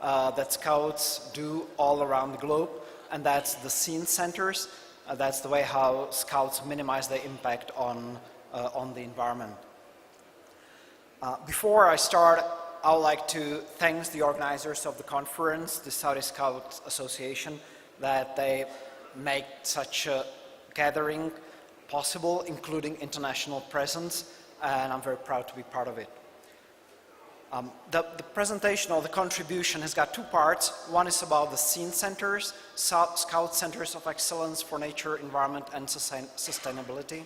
that Scouts do all around the globe, and that's the scene centers. That's the way how Scouts minimize their impact on the environment. Before I start, I would like to thank the organizers of the conference, the Saudi Scouts Association, that they make such a gathering possible, including international presence, and I'm very proud to be part of it. The presentation or the contribution has got two parts. One is about the scene centers, Scout Centers of Excellence for Nature, Environment and Sustainability.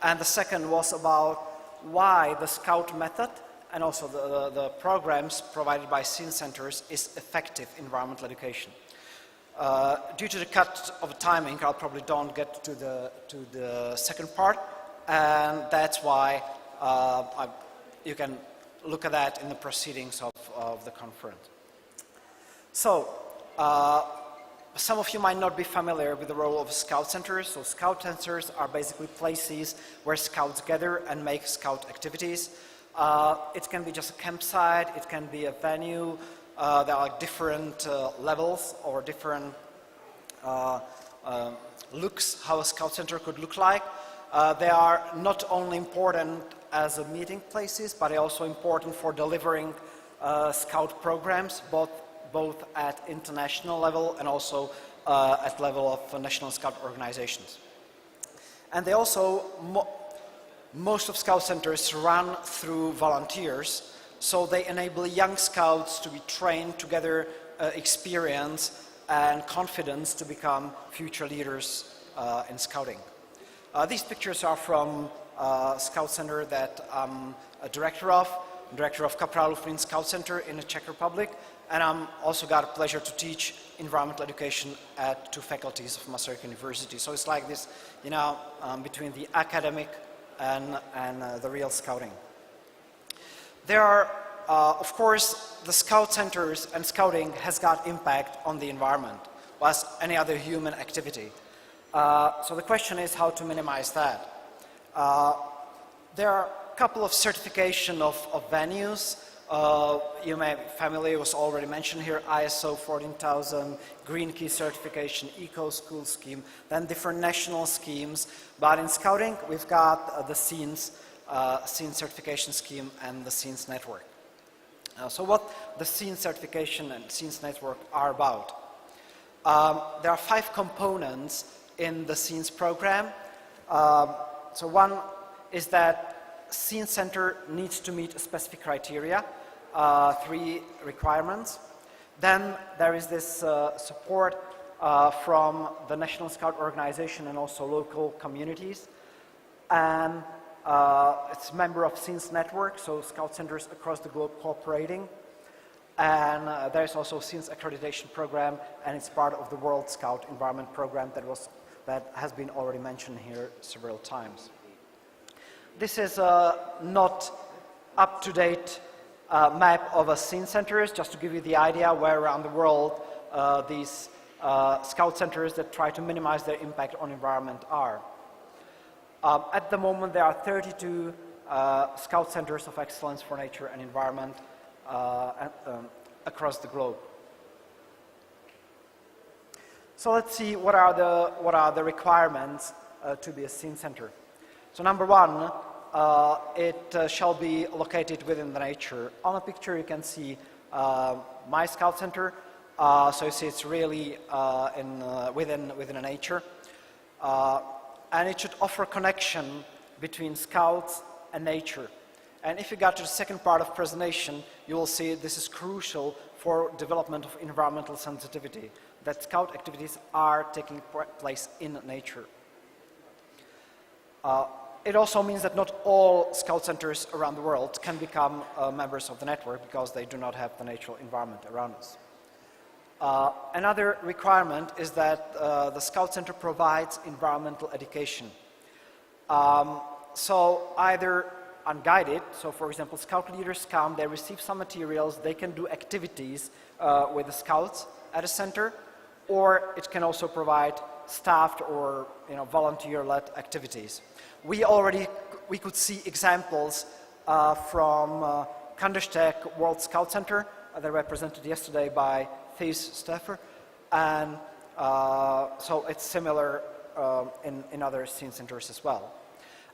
And the second was about why the Scout method and also the programs provided by scene centers is effective environmental education. Due to the cut of timing, I'll probably don't get to the second part, and that's why you can look at that in the proceedings of the conference. So, some of you might not be familiar with the role of Scout Centers. So Scout Centers are basically places where Scouts gather and make Scout activities. It can be just a campsite, it can be a venue. There are different levels or different looks how a Scout Center could look like. They are not only important as a meeting places, but they're also important for delivering Scout programs, both at international level and also at level of national Scout organizations. And they also, most of Scout Centers run through volunteers, so they enable young Scouts to be trained to gather experience and confidence to become future leaders in Scouting. These pictures are from Scout Center that I'm a director of Kapralov Scout Center in the Czech Republic, and I'm also got a pleasure to teach environmental education at two faculties of Masaryk University. So it's like this, you know, between the academic and the real Scouting. There are, of course, the Scout Centers and Scouting has got impact on the environment, as any other human activity. So the question is how to minimize that. There are a couple of certification of venues. You may be familiar, was already mentioned here, ISO 14000, Green Key certification, Eco School scheme, then different national schemes. But in Scouting, we've got the Scenes certification scheme and the Scenes network. So what the Scenes certification and Scenes network are about. There are 5 components in the Scenes program. So one is that Scene Center needs to meet a specific criteria, 3 requirements. Then there is this support from the National Scout Organization and also local communities. And it's a member of Scenes Network, so Scout Centers across the globe cooperating. And there's also Scenes Accreditation Program, and it's part of the World Scout Environment Program that has been already mentioned here several times. This is a not up-to-date map of a scene centers, just to give you the idea where around the world these Scout Centers that try to minimize their impact on environment are. At the moment, there are 32 Scout Centers of Excellence for Nature and Environment across the globe. So let's see what are the requirements to be a scene center. So number one, it shall be located within the nature. On the picture you can see my Scout Center. So you see it's really within the nature. And it should offer connection between Scouts and nature. And if you got to the second part of presentation, you will see this is crucial for development of environmental sensitivity, that Scout activities are taking place in nature. It also means that not all Scout Centers around the world can become members of the network because they do not have the natural environment around us. Another requirement is that the Scout Center provides environmental education. So either unguided, so for example, Scout leaders come, they receive some materials, they can do activities with the Scouts at a center, or it can also provide staffed or volunteer-led activities. We could see examples from Kandersteg World Scout Center they were presented yesterday by Thijs Steffer, and so it's similar in other scene centers as well.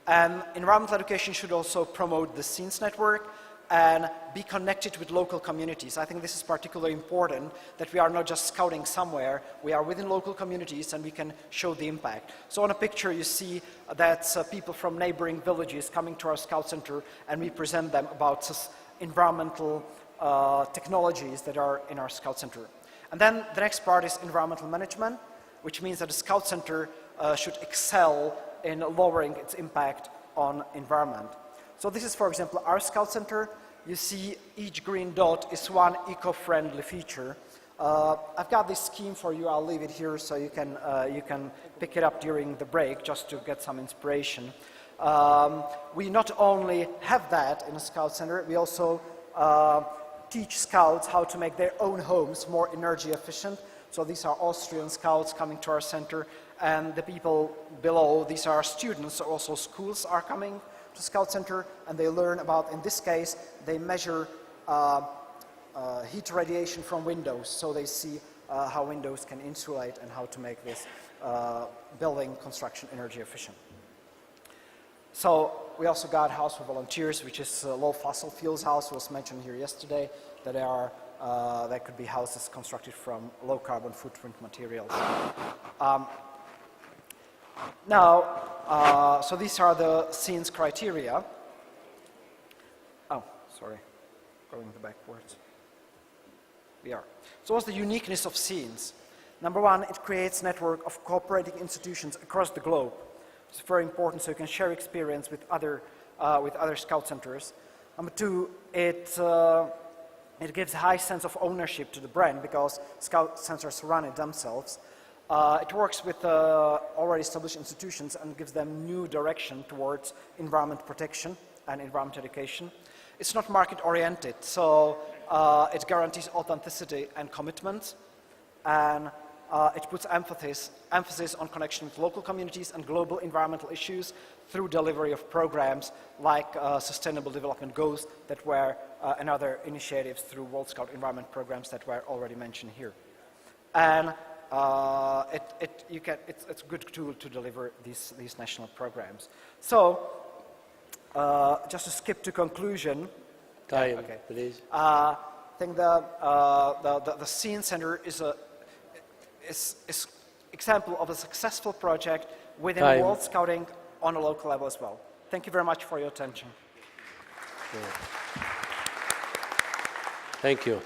And environmental education should also promote the scenes network and be connected with local communities. I think this is particularly important, that we are not just scouting somewhere, we are within local communities and we can show the impact. So on a picture you see that people from neighboring villages coming to our scout center, and we present them about environmental technologies that are in our scout center. And then the next part is environmental management, which means that the scout center should excel in lowering its impact on environment. So this is, for example, our scout center. You see each green dot is one eco-friendly feature. I've got this scheme for you. I'll leave it here so you can pick it up during the break just to get some inspiration. We not only have that in a scout center, we also teach scouts how to make their own homes more energy efficient. So these are Austrian scouts coming to our center, and the people below, these are students, so also schools are coming to Scout Center, and they learn about, in this case, they measure heat radiation from windows, so they see how windows can insulate and how to make this building construction energy efficient. So we also got House for Volunteers, which is a low fossil fuels house, was mentioned here yesterday, that could be houses constructed from low carbon footprint materials. Now, so these are the scenes criteria. Oh, sorry, going backwards. We are. So what's the uniqueness of scenes? Number one, it creates a network of cooperating institutions across the globe. It's very important, so you can share experience with other scout centers. Number two, it gives a high sense of ownership to the brand because scout centers run it themselves. It works with already established institutions and gives them new direction towards environment protection and environment education. It's not market-oriented, so it guarantees authenticity and commitment, and it puts emphasis on connection with local communities and global environmental issues through delivery of programs like Sustainable Development Goals that were and other initiatives through World Scout Environment programs that were already mentioned here. And it's a good tool to deliver these national programs. So, just to skip to conclusion. Time, okay. please. I think the Scene Center is example of a successful project within World Scouting on a local level as well. Thank you very much for your attention. Thank you.